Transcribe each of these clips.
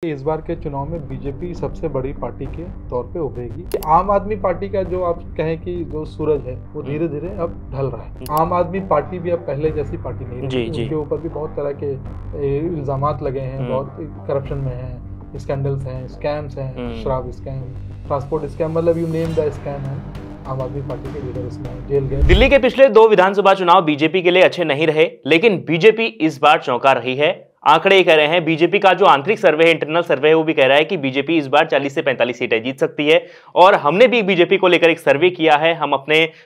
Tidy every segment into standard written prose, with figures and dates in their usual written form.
इस बार के चुनाव में बीजेपी सबसे बड़ी पार्टी के तौर पे उभरेगी। आम आदमी पार्टी का जो आप कहें कि जो सूरज है वो धीरे धीरे अब ढल रहा है। आम आदमी पार्टी भी अब पहले जैसी पार्टी नहीं रही। उनके ऊपर भी बहुत तरह के इल्जामात लगे हैं, बहुत करप्शन में हैं, स्कैंडल्स हैं, स्कैम्स हैं, शराब स्कैम, ट्रांसपोर्ट स्कैम, मतलब यू नेम द स्कैम है। आम आदमी पार्टी के लीडर उसमें जेल गए। दिल्ली के पिछले 2 विधानसभा चुनाव बीजेपी के लिए अच्छे नहीं रहे, लेकिन बीजेपी इस बार चौंका रही है। आंकड़े ये कह रहे हैं, बीजेपी का जो आंतरिक सर्वे है, इंटरनल सर्वे है, वो भी कह रहा है कि बीजेपी इस बार 40 से 45 सीटें जीत सकती है। और हमने भी बीजेपी को लेकर एक सर्वे किया है। हम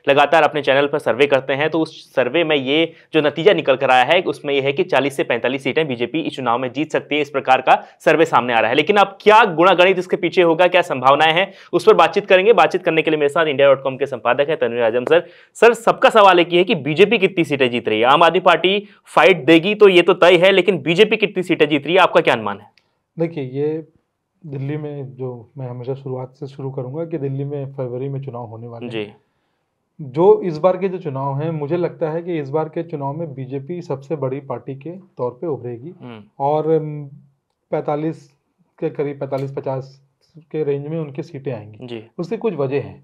लगातार अपने चैनल पर सर्वे करते हैं, तो उस सर्वे में ये जो नतीजा निकल कर आया है उसमें यह है कि 40 से 45 सीटें बीजेपी इस चुनाव में जीत सकती है। इस प्रकार का सर्वे सामने आ रहा है। लेकिन अब क्या गुणागणित इसके पीछे होगा, क्या संभावनाएं हैं, उस पर बातचीत करेंगे। बातचीत करने के लिए मेरे साथ इंडिया.com के संपादक है तनवीर आजम सर, सबका सवाल एक ही है कि बीजेपी कितनी सीटें जीत रही है। आम आदमी पार्टी फाइट देगी तो ये तो तय है, लेकिन बीजेपी कितनी सीटें जीत रही है, आपका क्या अनुमान है? देखिए, ये दिल्ली में जो मैं हमेशा शुरुआत से शुरू करूंगा कि दिल्ली में फरवरी में चुनाव होने वाले जी। हैं। जो इस बार के जो चुनाव हैं, मुझे लगता है कि इस बार के चुनाव में बीजेपी सबसे बड़ी पार्टी के तौर पे उभरेगी और 45 के करीब 45-50 के रेंज में उनकी सीटें आएंगी। उसकी कुछ वजह है,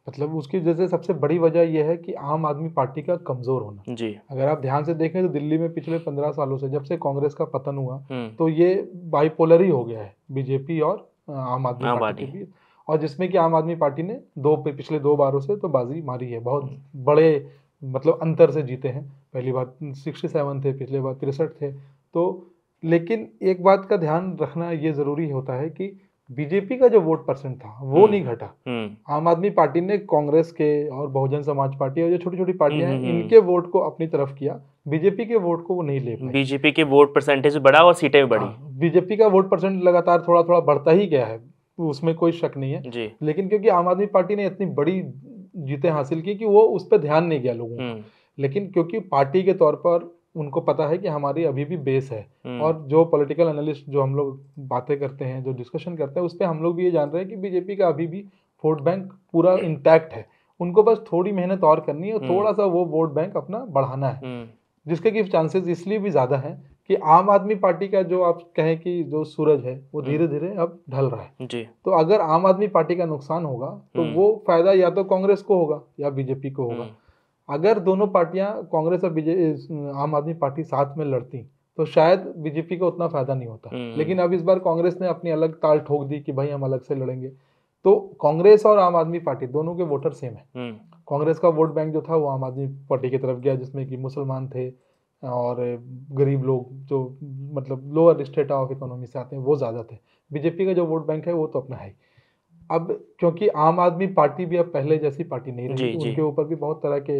मतलब उसकी जैसे सबसे बड़ी वजह यह है कि आम आदमी पार्टी का कमजोर होना। जी। अगर आप ध्यान से देखें तो दिल्ली में पिछले 15 सालों से, जब से कांग्रेस का पतन हुआ, तो ये बाइपोलर ही हो गया है, बीजेपी और आम आदमी पार्टी के बीच। और जिसमें कि आम आदमी पार्टी ने पिछले 2 बारों से तो बाजी मारी है, बहुत बड़े मतलब अंतर से जीते हैं। पहली बार 67 थे, पिछले बार 63 थे। तो लेकिन एक बात का ध्यान रखना ये जरूरी होता है कि बीजेपी का जो वोट परसेंट था वो नहीं घटा। आम आदमी पार्टी ने कांग्रेस के और बहुजन समाज पार्टी और जो छोटी छोटी पार्टियां हैं, इनके वोट को अपनी तरफ किया। बीजेपी के वोट को वो नहीं ले पाई। बीजेपी के वोट परसेंटेज बढ़ा और सीटें भी बढ़ी। बीजेपी का वोट परसेंट लगातार थोड़ा थोड़ा बढ़ता ही गया है, उसमें कोई शक नहीं है जी। लेकिन क्योंकि आम आदमी पार्टी ने इतनी बड़ी जीतें हासिल की कि वो उस पर ध्यान नहीं गया लोगों का। लेकिन क्योंकि पार्टी के तौर पर उनको पता है कि हमारी अभी भी बेस है, और जो पॉलिटिकल एनालिस्ट जो हम लोग बातें करते हैं, जो डिस्कशन करते हैं, उस पर हम लोग भी ये जान रहे हैं कि बीजेपी का अभी भी वोट बैंक पूरा इंटैक्ट है। उनको बस थोड़ी मेहनत और करनी है और थोड़ा सा वो वोट बैंक अपना बढ़ाना है, जिसके की चांसेस इसलिए भी ज्यादा है कि आम आदमी पार्टी का जो आप कहें कि जो सूरज है वो धीरे धीरे अब ढल रहा है। जी। तो अगर आम आदमी पार्टी का नुकसान होगा तो वो फायदा या तो कांग्रेस को होगा या बीजेपी को होगा। अगर दोनों पार्टियां, कांग्रेस और आम आदमी पार्टी साथ में लड़ती तो शायद बीजेपी को उतना फायदा नहीं होता। लेकिन अब इस बार कांग्रेस ने अपनी अलग ताल ठोक दी कि भाई हम अलग से लड़ेंगे। तो कांग्रेस और आम आदमी पार्टी दोनों के वोटर सेम है। कांग्रेस का वोट बैंक जो था वो आम आदमी पार्टी की तरफ गया, जिसमें कि मुसलमान थे और गरीब लोग जो मतलब लोअर स्टेट ऑफ इकोनॉमी से आते हैं वो ज़्यादा थे। बीजेपी का जो वोट बैंक है वो तो अपना है। अब क्योंकि आम आदमी पार्टी भी अब पहले जैसी पार्टी नहीं रही, उनके ऊपर भी बहुत तरह के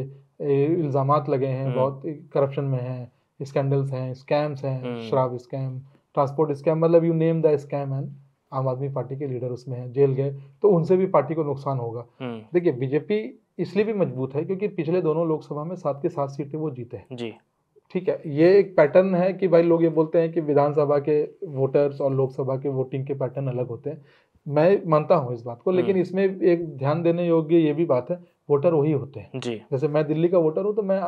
इल्जामात लगे हैं, बहुत करप्शन में हैं, स्कैंडल्स हैं, स्कैम्स हैं, शराब स्कैम, ट्रांसपोर्ट स्कैम, मतलब यू नेम द स्कैम है। आम आदमी पार्टी के लीडर उसमें हैं, जेल गए, तो उनसे भी पार्टी को नुकसान होगा। देखिए, बीजेपी इसलिए भी मजबूत है क्योंकि पिछले दोनों लोकसभा में 7 के 7 सीटें वो जीते हैं। ठीक है, ये एक पैटर्न है कि भाई लोग ये बोलते हैं कि विधानसभा के वोटर्स और लोकसभा के वोटिंग के पैटर्न अलग होते हैं। मैं मानता हूं इस बात को, लेकिन इसमें एक ध्यान देने योग्य ये भी बात है, वोटर वही होते हैं। जैसे मैं दिल्ली का वोटर हूं तो मैं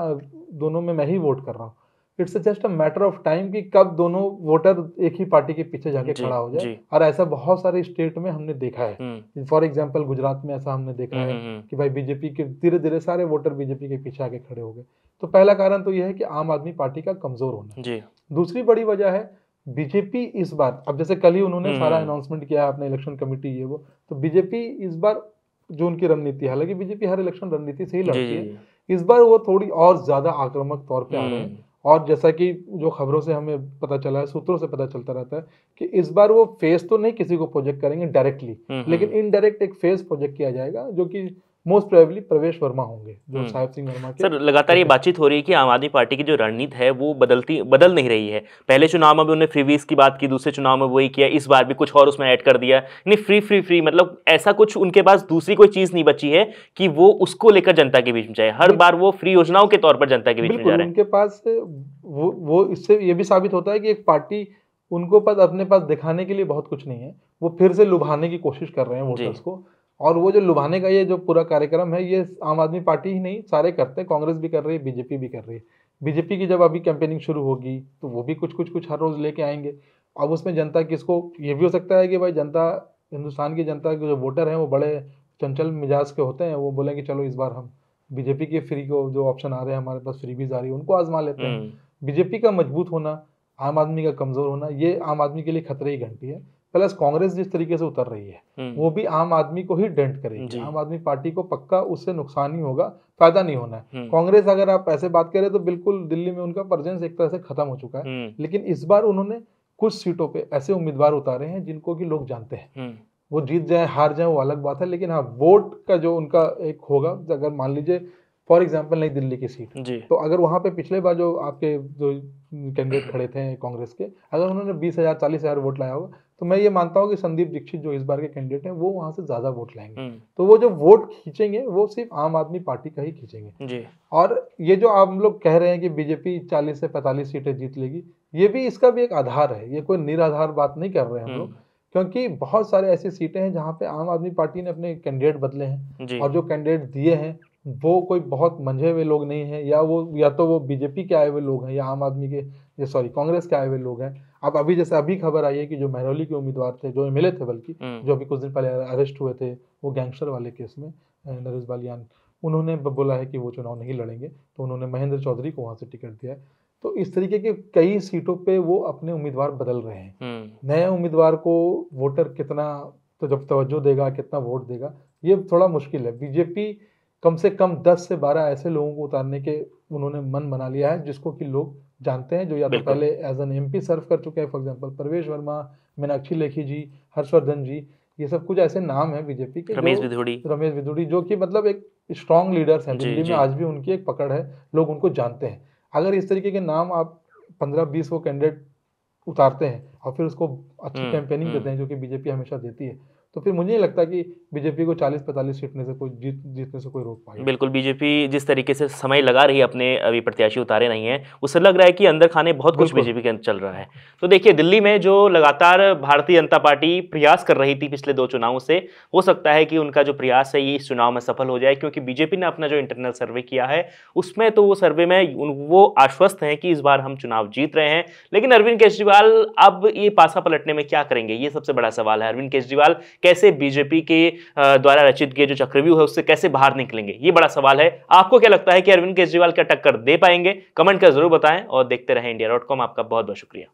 दोनों में मैं ही वोट कर रहा हूँ। It's just a matter of time कि कब दोनों वोटर एक ही पार्टी के पीछे जाके खड़ा हो जाए। और ऐसा बहुत सारे स्टेट में हमने देखा है। फॉर एग्जाम्पल गुजरात में ऐसा हमने देखा है कि भाई बीजेपी के धीरे धीरे सारे वोटर बीजेपी के पीछे आके खड़े हो गए। तो पहला कारण तो यह है कि आम आदमी पार्टी का कमजोर होना। दूसरी बड़ी वजह है बीजेपी इस बार, अब जैसे कल ही उन्होंने सारा अनाउंसमेंट किया है अपने इलेक्शन कमेटी ये वो, तो बीजेपी इस बार जो उनकी रणनीति, हालांकि बीजेपी हर इलेक्शन रणनीति से ही लड़ती है, इस बार वो थोड़ी और ज्यादा आक्रामक तौर पे आ रहे हैं। और जैसा कि जो खबरों से हमें पता चला है, सूत्रों से पता चलता रहता है कि इस बार वो फेस तो नहीं किसी को प्रोजेक्ट करेंगे डायरेक्टली, लेकिन इनडायरेक्ट एक फेस प्रोजेक्ट किया जाएगा, जो कि मोस्ट प्रोबेबली प्रवेश वर्मा होंगे, जो साहिब सिंह वर्मा के। सर, लगातार ये बातचीत हो रही है कि आम आदमी पार्टी की जो रणनीति है वो बदल नहीं रही है। पहले चुनाव में भी उन्होंने फ्रीवीज की बात की, दूसरे चुनाव में वही किया, इस बार भी कुछ और उसमें ऐड कर दिया। यानी फ्री मतलब ऐसा कुछ उनके पास दूसरी कोई चीज नहीं बची है कि वो उसको लेकर जनता के बीच में जाए। हर बार वो फ्री योजनाओं के तौर पर जनता के बीच में जा रहे हैं। उनके पास वो इससे ये भी साबित होता है कि एक पार्टी उनको अपने पास दिखाने के लिए बहुत कुछ नहीं है, वो फिर से लुभाने की कोशिश कर रहे हैं वोटर्स को। और वो जो लुभाने का ये जो पूरा कार्यक्रम है, ये आम आदमी पार्टी ही नहीं सारे करते हैं, कांग्रेस भी कर रही है, बीजेपी भी कर रही है। बीजेपी की जब अभी कैंपेनिंग शुरू होगी तो वो भी कुछ हर रोज लेके आएंगे। अब उसमें जनता किसको, ये भी हो सकता है कि भाई जनता, हिंदुस्तान की जनता के जो वोटर हैं वो बड़े चंचल मिजाज के होते हैं, वो बोलेंगे चलो इस बार हम बीजेपी के फ्री को जो ऑप्शन आ रहे हैं हमारे पास, फ्रीबीज आ रही है, उनको आजमा लेते हैं। बीजेपी का मजबूत होना, आम आदमी का कमजोर होना, ये आम आदमी के लिए खतरे की घंटी है। प्लस कांग्रेस जिस तरीके से उतर रही है वो भी आम आदमी को ही डेंट करेगी, आम आदमी पार्टी को पक्का उससे नुकसान ही होगा, फायदा नहीं होना है। कांग्रेस अगर आप ऐसे बात करें तो बिल्कुल दिल्ली में उनका प्रेजेंस एक तरह से खत्म हो चुका है, लेकिन इस बार उन्होंने कुछ सीटों पे ऐसे उम्मीदवार उतारे हैं जिनको कि लोग जानते हैं, वो जीत जाए हार जाए वो अलग बात है, लेकिन हाँ वोट का जो उनका एक होगा, अगर मान लीजिए फॉर एग्जाम्पल नई दिल्ली की सीट, तो अगर वहाँ पे पिछले बार जो आपके जो कैंडिडेट खड़े थे कांग्रेस के, अगर उन्होंने 20,000 40,000 वोट लाया होगा, तो मैं ये मानता हूँ कि संदीप दीक्षित जो इस बार के कैंडिडेट हैं वो वहाँ से ज्यादा वोट लाएंगे। तो वो जो वोट खींचेंगे वो सिर्फ आम आदमी पार्टी का ही खींचेंगे। और ये जो आप लोग कह रहे हैं कि बीजेपी 40 से 45 सीटें जीत लेगी, ये भी इसका भी एक आधार है, ये कोई निराधार बात नहीं कर रहे हैं हम लोग, क्योंकि बहुत सारे ऐसी सीटें हैं जहाँ पे आम आदमी पार्टी ने अपने कैंडिडेट बदले हैं, और जो कैंडिडेट दिए हैं वो कोई बहुत मंझे हुए लोग नहीं हैं, या तो वो बीजेपी के आए हुए लोग हैं या आम आदमी के कांग्रेस के आए हुए लोग हैं। अब अभी जैसे अभी खबर आई है कि जो महरौली के उम्मीदवार थे, जो मिले थे बल्कि, जो अभी कुछ दिन पहले अरेस्ट हुए थे वो गैंगस्टर वाले केस में, नरेश बालियान, उन्होंने बोला है कि वो चुनाव नहीं लड़ेंगे, तो उन्होंने महेंद्र चौधरी को वहाँ से टिकट दिया है। तो इस तरीके के कई सीटों पे वो अपने उम्मीदवार बदल रहे हैं। नए उम्मीदवार को वोटर कितना तो जब तवज्जो देगा, कितना वोट देगा, ये थोड़ा मुश्किल है। बीजेपी कम से कम 10 से 12 ऐसे लोगों को उतारने के उन्होंने मन बना लिया है जिसको कि लोग जानते हैं, जो या तो पहले एज एन एमपी सर्व कर चुके हैं, फॉर एग्जांपल परवेश वर्मा, मीनाक्षी लेखी जी, हर्षवर्धन जी, ये सब कुछ ऐसे नाम हैं बीजेपी के, रमेश विधुड़ी, जो कि मतलब एक स्ट्रॉन्ग लीडर्स हैं दिल्ली में, आज भी उनकी एक पकड़ है, लोग उनको जानते हैं। अगर इस तरीके के नाम आप 15-20 वो कैंडिडेट उतारते हैं और फिर उसको अच्छी कैंपेनिंग देते हैं, जो कि बीजेपी हमेशा देती है, तो फिर मुझे नहीं लगता कि बीजेपी को 40-45 सीट में से कोई जीतने से कोई रोक पाएगा। बिल्कुल, बीजेपी जिस तरीके से समय लगा रही है, अपने अभी प्रत्याशी उतारे नहीं हैं, उससे लग रहा है कि अंदर खाने बहुत कुछ बीजेपी के अंदर चल रहा है। तो देखिए, दिल्ली में जो लगातार भारतीय जनता पार्टी प्रयास कर रही थी पिछले 2 चुनावों से, हो सकता है कि उनका जो प्रयास है ये इस चुनाव में सफल हो जाए, क्योंकि बीजेपी ने अपना जो इंटरनल सर्वे किया है उसमें तो वो सर्वे में वो आश्वस्त हैं कि इस बार हम चुनाव जीत रहे हैं। लेकिन अरविंद केजरीवाल अब ये पासा पलटने में क्या करेंगे, ये सबसे बड़ा सवाल है। अरविंद केजरीवाल कैसे बीजेपी के द्वारा रचित ये जो चक्रव्यूह है उससे कैसे बाहर निकलेंगे, ये बड़ा सवाल है। आपको क्या लगता है कि अरविंद केजरीवाल क्या टक्कर दे पाएंगे? कमेंट कर जरूर बताएं और देखते रहें इंडिया.com। आपका बहुत बहुत शुक्रिया।